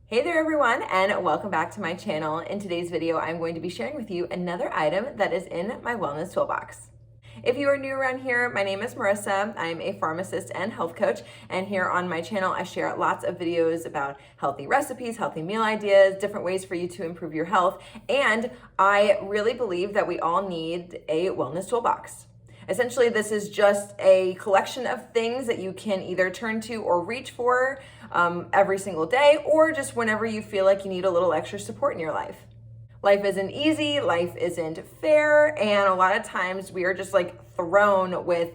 Hey there everyone, and welcome back to my channel. In today's video, I'm going to be sharing with you another item that is in my wellness toolbox. If you are new around here, my name is Marissa. I'm a pharmacist and health coach, and here on my channel, I share lots of videos about healthy recipes, healthy meal ideas, different ways for you to improve your health, and I really believe that we all need a wellness toolbox. Essentially, this is just a collection of things that you can either turn to or reach for every single day, or just whenever you feel like you need a little extra support in your life. Life isn't easy, life isn't fair, and a lot of times we are just like thrown with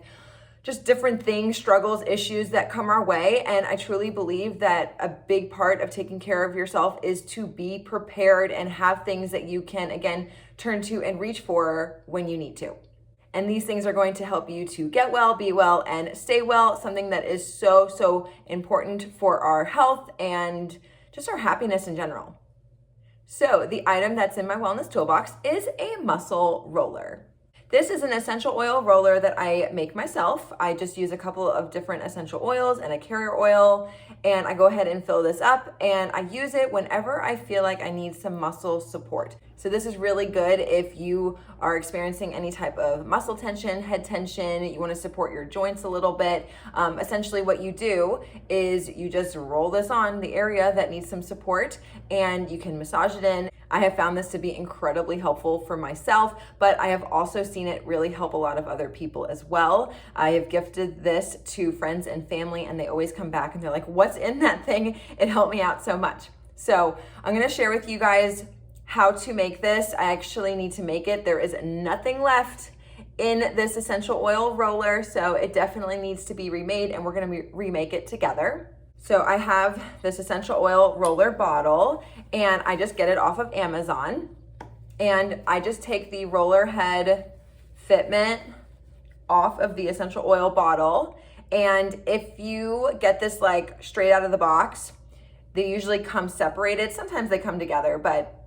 just different things, struggles, issues that come our way. And I truly believe that a big part of taking care of yourself is to be prepared and have things that you can, again, turn to and reach for when you need to. And these things are going to help you to get well, be well, and stay well, something that is so important for our health and just our happiness in general. So the item that's in my wellness toolbox is a muscle roller. This is an essential oil roller that I make myself. I just use a couple of different essential oils and a carrier oil, and I go ahead and fill this up, and I use it whenever I feel like I need some muscle support. So this is really good if you are experiencing any type of muscle tension, head tension, you want to support your joints a little bit. Essentially what you do is you just roll this on the area that needs some support, and you can massage it in. I have found this to be incredibly helpful for myself, but I have also seen it really help a lot of other people as well. I have gifted this to friends and family, and they always come back and they're like, what's in that thing? It helped me out so much. So I'm gonna share with you guys how to make this. I actually need to make it. There is nothing left in this essential oil roller, so it definitely needs to be remade, and we're gonna remake it together. So I have this essential oil roller bottle, and I just get it off of Amazon. And I just take the roller head fitment off of the essential oil bottle. And if you get this like straight out of the box, they usually come separated. Sometimes they come together, but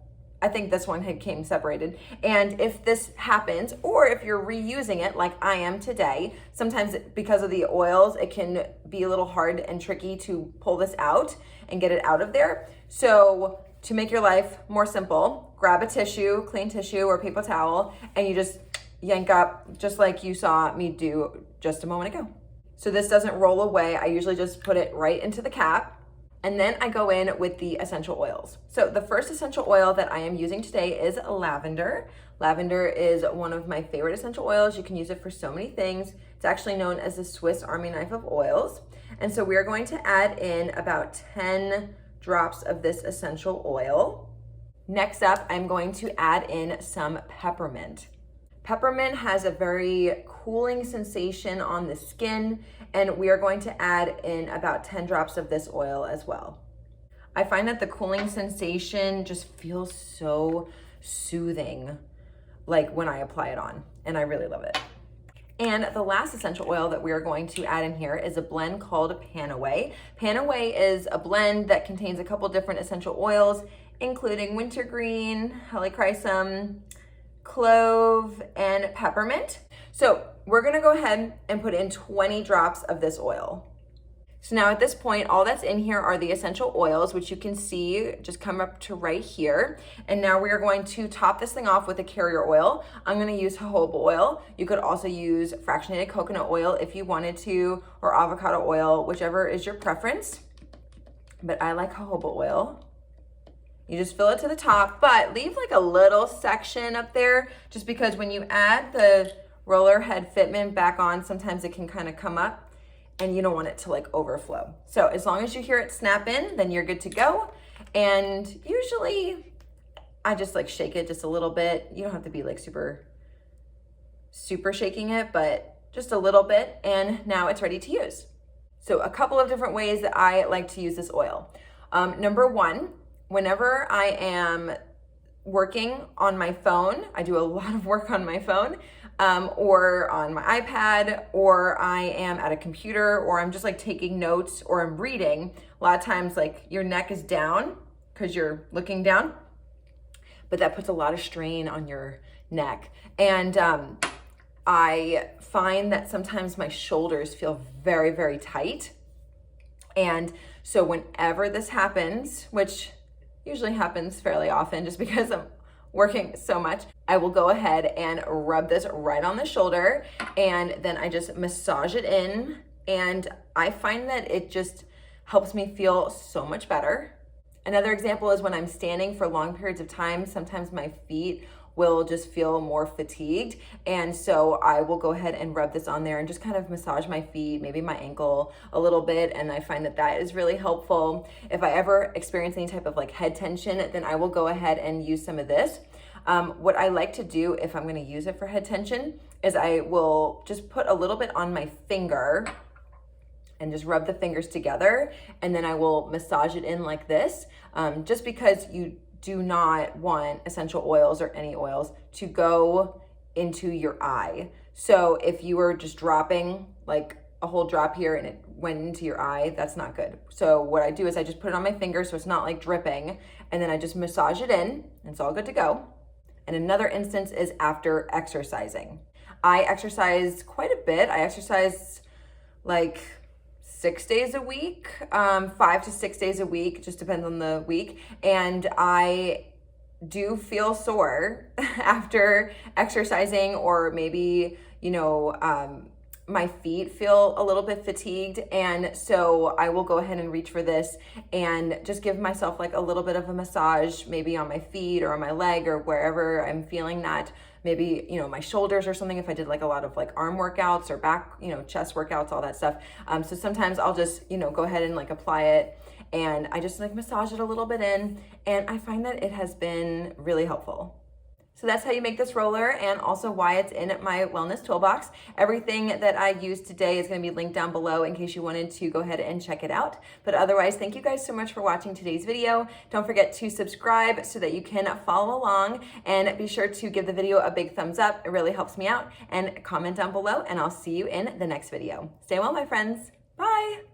I think this one came separated. And if this happens, or if you're reusing it like I am today, sometimes because of the oils, it can be a little hard and tricky to pull this out and get it out of there. So to make your life more simple, grab a tissue, clean tissue or paper towel, and you just yank up just like you saw me do just a moment ago. So this doesn't roll away. I usually just put it right into the cap. And then I go in with the essential oils. So the first essential oil that I am using today is lavender. Lavender is one of my favorite essential oils. You can use it for so many things. It's actually known as the Swiss Army knife of oils. And so we are going to add in about 10 drops of this essential oil. Next up, I'm going to add in some peppermint. Peppermint has a very cooling sensation on the skin, and we are going to add in about 10 drops of this oil as well. I find that the cooling sensation just feels so soothing, like when I apply it on, and I really love it. And the last essential oil that we are going to add in here is a blend called PanAway. PanAway is a blend that contains a couple different essential oils, including wintergreen, helichrysum, clove, and peppermint. So we're gonna go ahead and put in 20 drops of this oil. So now at this point, all that's in here are the essential oils, which you can see just come up to right here. And now we are going to top this thing off with a carrier oil. I'm gonna use jojoba oil. You could also use fractionated coconut oil if you wanted to, or avocado oil, whichever is your preference. But I like jojoba oil. You just fill it to the top, but leave like a little section up there, just because when you add the roller head fitment back on, sometimes it can kind of come up and you don't want it to like overflow. So as long as you hear it snap in, then you're good to go. And usually I just like shake it just a little bit. You don't have to be like super shaking it, but just a little bit. And now it's ready to use. So a couple of different ways that I like to use this oil. Number one, whenever I am working on my phone, I do a lot of work on my phone, or on my iPad, or I am at a computer, or I'm just like taking notes, or I'm reading. A lot of times like your neck is down because you're looking down, but that puts a lot of strain on your neck. And I find that sometimes my shoulders feel very tight. And So whenever this happens, which usually happens fairly often just because I'm working so much, I will go ahead and rub this right on the shoulder, and then I just massage it in, and I find that it just helps me feel so much better. Another example is when I'm standing for long periods of time, sometimes my feet will just feel more fatigued, and so I will go ahead and rub this on there and just kind of massage my feet, maybe my ankle a little bit, and I find that that is really helpful. If I ever experience any type of like head tension, then I will go ahead and use some of this. What I like to do if I'm going to use it for head tension is I will just put a little bit on my finger and just rub the fingers together, and then I will massage it in like this, just because you do not want essential oils or any oils to go into your eye. So if you were just dropping like a whole drop here and it went into your eye, that's not good. So what I do is I just put it on my finger so it's not like dripping, and then I just massage it in, and it's all good to go. And another instance is after exercising. I exercise quite a bit. I exercise like 6 days a week, 5 to 6 days a week, just depends on the week. And I do feel sore after exercising, or maybe, my feet feel a little bit fatigued. And so I will go ahead and reach for this and just give myself like a little bit of a massage, maybe on my feet or on my leg or wherever I'm feeling that. Maybe, my shoulders or something, if I did like a lot of like arm workouts or back, chest workouts, all that stuff. So sometimes I'll just, go ahead and like apply it, and I just like massage it a little bit in, and I find that it has been really helpful. So that's how you make this roller, and also why it's in my wellness toolbox. Everything that I used today is going to be linked down below in case you wanted to go ahead and check it out. But otherwise, thank you guys so much for watching today's video. Don't forget to subscribe so that you can follow along, and be sure to give the video a big thumbs up. It really helps me out, and comment down below, and I'll see you in the next video. Stay well, my friends. Bye.